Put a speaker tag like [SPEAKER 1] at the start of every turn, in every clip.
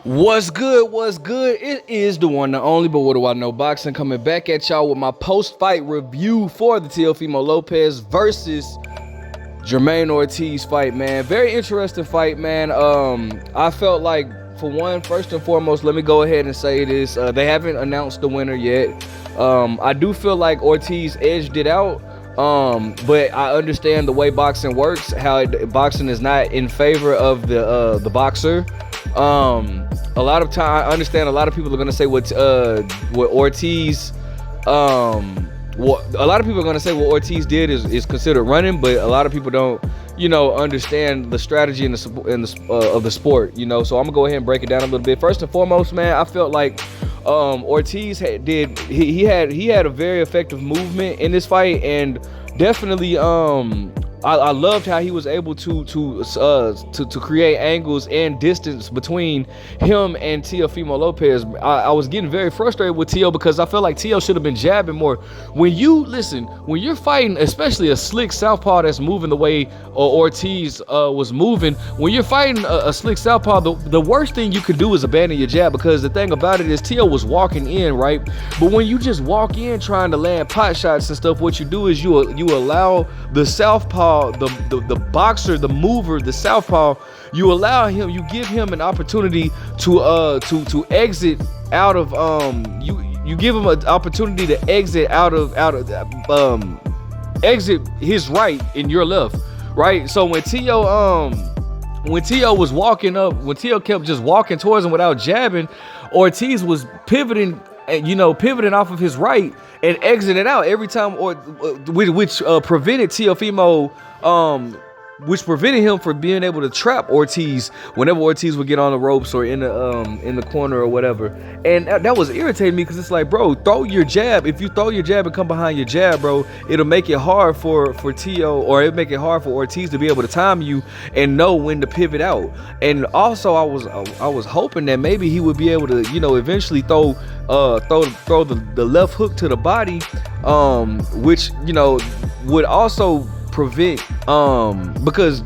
[SPEAKER 1] What's good? What's good? It is the one, the only, but what do I know? Boxing coming back at y'all with my post-fight review for the Teofimo Lopez versus Jermaine Ortiz fight, man. Very interesting fight, man. I felt like, for one, first and foremost, let me go ahead and say this. They haven't announced the winner yet. I do feel like Ortiz edged it out. But I understand the way boxing works, boxing is not in favor of the boxer. A lot of time, I understand a lot of people are gonna say what Ortiz, a lot of people are gonna say what Ortiz did is considered running, but a lot of people don't, understand the strategy of the sport, So I'm gonna go ahead and break it down a little bit. First and foremost, man, I felt like Ortiz had a very effective movement in this fight, and definitely I loved how he was able to create angles and distance between him and Teofimo Lopez. I was getting very frustrated with Teo because I felt like Teo should have been jabbing more. When you're fighting, especially a slick southpaw that's moving the way Ortiz was moving, when you're fighting a slick southpaw, the worst thing you could do is abandon your jab, because the thing about it is Teo was walking in, right? But when you just walk in trying to land pot shots and stuff, what you do is you allow the southpaw, the boxer, the mover, the southpaw, you give him an opportunity to exit out of you give him an opportunity to exit exit his right in your left, right? So when Teo was walking up, when Teo kept just walking towards him without jabbing, Ortiz was pivoting off of his right and exiting out every time, which prevented Teofimo, which prevented him from being able to trap Ortiz whenever Ortiz would get on the ropes or in the corner or whatever. And that was irritating me, because it's like, bro, throw your jab. If you throw your jab and come behind your jab, bro, it'll make it hard for Teo, or it'll make it hard for Ortiz to be able to time you and know when to pivot out. And also, I was hoping that maybe he would be able to, eventually throw the left hook to the body, which would also prevent, because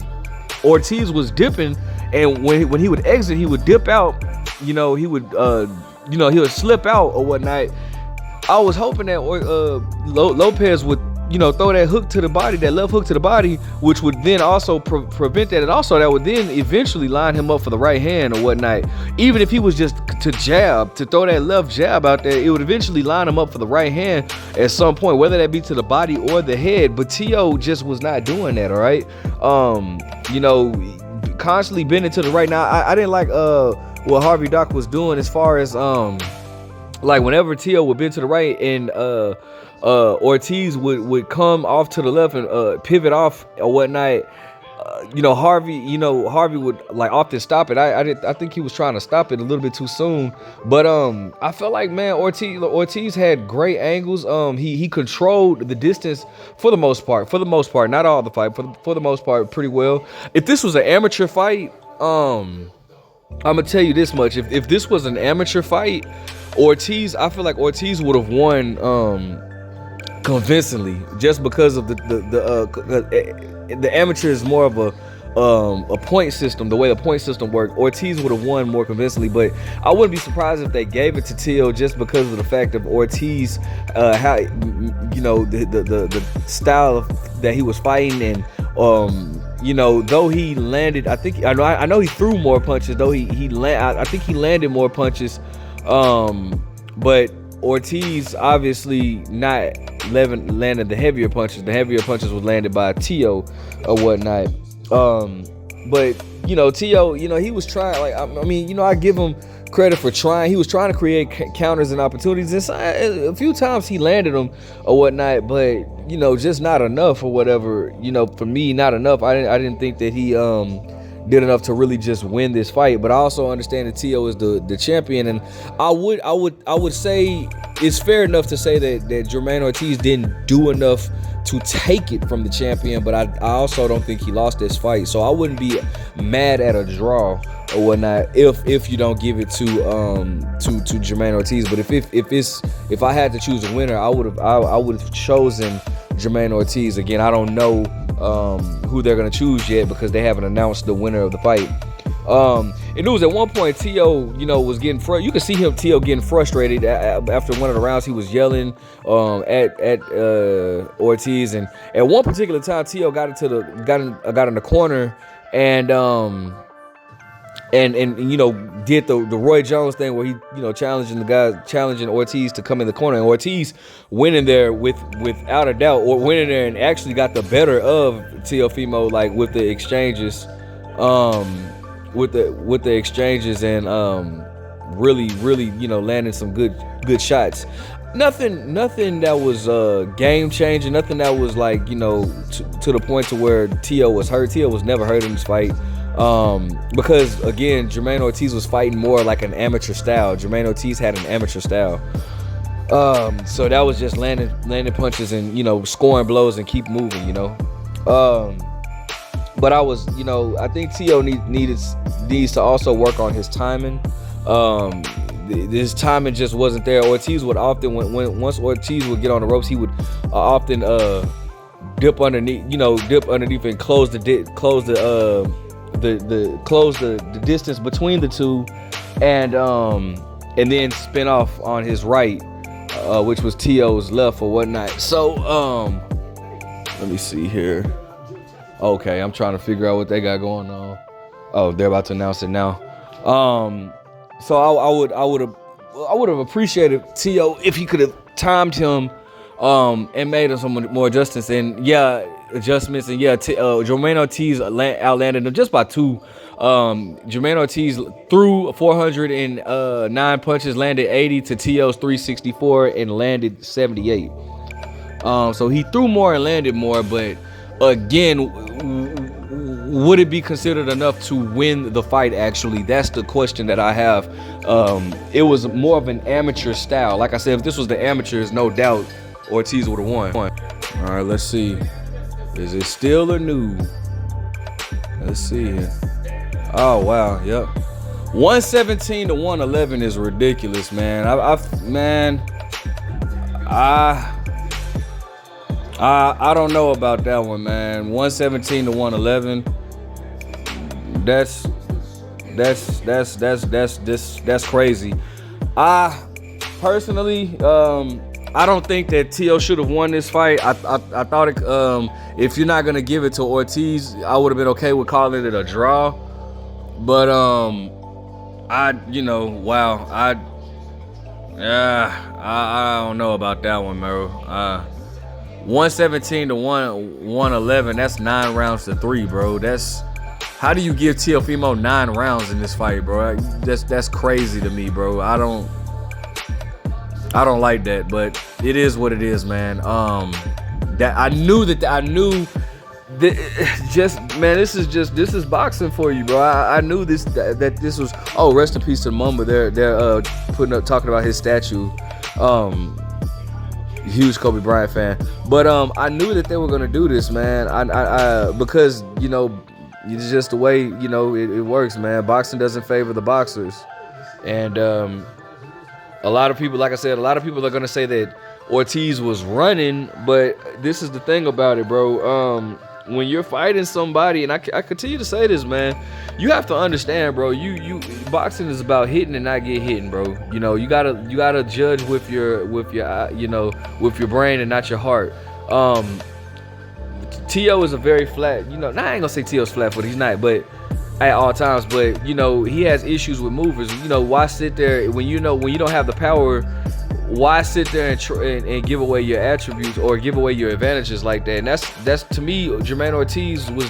[SPEAKER 1] Ortiz was dipping, and when he would exit, he would dip out, he would slip out or whatnot. I was hoping that Lopez would throw that hook to the body, that left hook to the body, which would then also prevent that, and also that would then eventually line him up for the right hand or whatnot. Even if he was just to throw that left jab out there, it would eventually line him up for the right hand at some point, whether that be to the body or the head. But Teo just was not doing that, all right? Constantly bending to the right. Now, I didn't like what Harvey Doc was doing, as far as like whenever Teo would bend to the right and Ortiz would come off to the left and pivot off or whatnot. Harvey would like often stop it. I think he was trying to stop it a little bit too soon. But I felt like, man, Ortiz had great angles. He controlled the distance for the most part. Not all the fight, for the most part, pretty well. If this was an amateur fight, I'm gonna tell you this much. If this was an amateur fight, I feel like Ortiz would have won convincingly, just because of the amateur is more of a point system. The way the point system worked, Ortiz would have won more convincingly. But I wouldn't be surprised if they gave it to Teo, just because of the fact of Ortiz, how the style that he was fighting, and though he landed, I know he threw more punches, though I think he landed more punches, but Ortiz obviously not landed the heavier punches. The heavier punches was landed by Teo or whatnot. But Teo, he was trying. Like, I give him credit for trying. He was trying to create counters and opportunities. And a few times he landed them or whatnot, but just not enough or whatever. For me, not enough. I didn't think that he did enough to really just win this fight. But I also understand that Teo is the champion, and I would say it's fair enough to say that Jermaine Ortiz didn't do enough to take it from the champion, but I also don't think he lost this fight. So I wouldn't be mad at a draw or whatnot if you don't give it to Jermaine Ortiz. But if I had to choose a winner, I would have chosen Jermaine Ortiz. Again, I don't know who they're gonna choose yet, because they haven't announced the winner of the fight. And it was at one point Teo, was getting you could see Teo getting frustrated after one of the rounds. He was yelling at Ortiz, and at one particular time Teo got in the corner and did the Roy Jones thing where he challenging Ortiz to come in the corner, and Ortiz went in there without a doubt, or went in there and actually got the better of Teofimo, like with the exchanges, with the exchanges, and really landing some good shots. Nothing that was game changing. Nothing that was like to the point to where Teo was hurt. Teo was never hurt in this fight. Because again, Jermaine Ortiz was fighting more like an amateur style. Jermaine Ortiz had an amateur style. So that was just landing punches and scoring blows and keep moving. But I think Teo needs to also work on his timing. His timing just wasn't there. Ortiz would often once Ortiz would get on the ropes, he would often dip underneath and close the distance between the two, and then spin off on his right, which was Teo's left or whatnot. So let me see here. Okay, I'm trying to figure out what they got going on. Oh, they're about to announce it now. So I would have appreciated Teo if he could have timed him and made some more adjustments. And Jermaine Ortiz outlanded him just by 2. Jermaine Ortiz threw 409 punches, landed 80 to Teo's 364, and landed 78. So he threw more and landed more, but again, would it be considered enough to win the fight? Actually, that's the question that I have. It was more of an amateur style. Like I said, if this was the amateurs, no doubt Ortiz would have won. All right, let's see. Is it still or new? Let's see. Oh wow, yep. 117 to 111 is ridiculous, man. I don't know about that one, man. 117 to 111. That's crazy. Personally, I don't think that Teo should have won this fight. I thought if you're not gonna give it to Ortiz, I would have been okay with calling it a draw. But I don't know about that one, bro. 117 to 111. That's 9 rounds to 3, bro. How do you give Teofimo 9 rounds in this fight, bro? That's crazy to me, bro. I don't like that, but it is what it is, man. This is boxing for you, bro. I knew that this was. Oh, rest in peace to Mamba. They're talking about his statue. Huge Kobe Bryant fan, but I knew that they were gonna do this, man. Because it's just the way it works, man. Boxing doesn't favor the boxers, and a lot of people, like I said, are gonna say that Ortiz was running, but this is the thing about it, bro. When you're fighting somebody, and I continue to say this, man, you have to understand, bro. You boxing is about hitting and not get hit, bro. You gotta judge with your brain and not your heart. Teo is a very flat, I ain't gonna say Teo's flat, but he's not, but at all times. But he has issues with movers. Why sit there when you don't have the power? Why sit there and give away your attributes or give away your advantages like that? And that's to me, Jermaine Ortiz was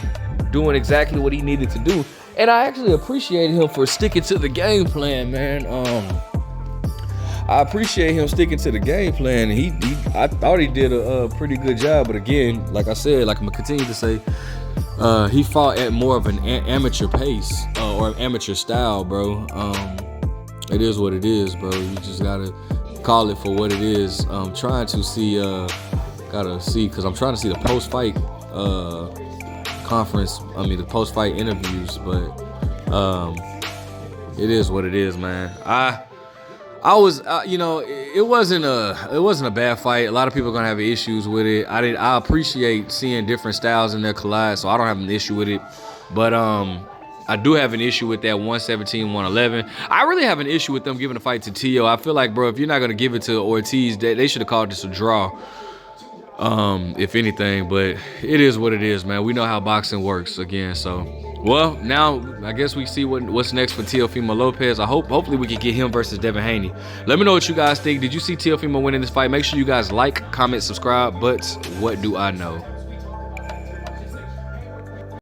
[SPEAKER 1] doing exactly what he needed to do, and I actually appreciated him for sticking to the game plan, man. I appreciate him sticking to the game plan. I thought he did a pretty good job, but again, like I said, like I'm gonna continue to say, he fought at more of an amateur pace or amateur style, bro. It is what it is, bro. You just gotta call it for what it is. I'm trying to see, because I'm trying to see the post-fight the post-fight interviews, but it is what it is, man. I was, it wasn't a bad fight. A lot of people are gonna have issues with it. I appreciate seeing different styles in their collide, so I don't have an issue with it. But I do have an issue with that 117, 111. I really have an issue with them giving the fight to Teo. I feel like, bro, if you're not going to give it to Ortiz, they should have called this a draw, if anything. But it is what it is, man. We know how boxing works again. So, well, now I guess we see what's next for Teofimo Lopez. Hopefully we can get him versus Devin Haney. Let me know what you guys think. Did you see Teofimo winning this fight? Make sure you guys like, comment, subscribe. But what do I know?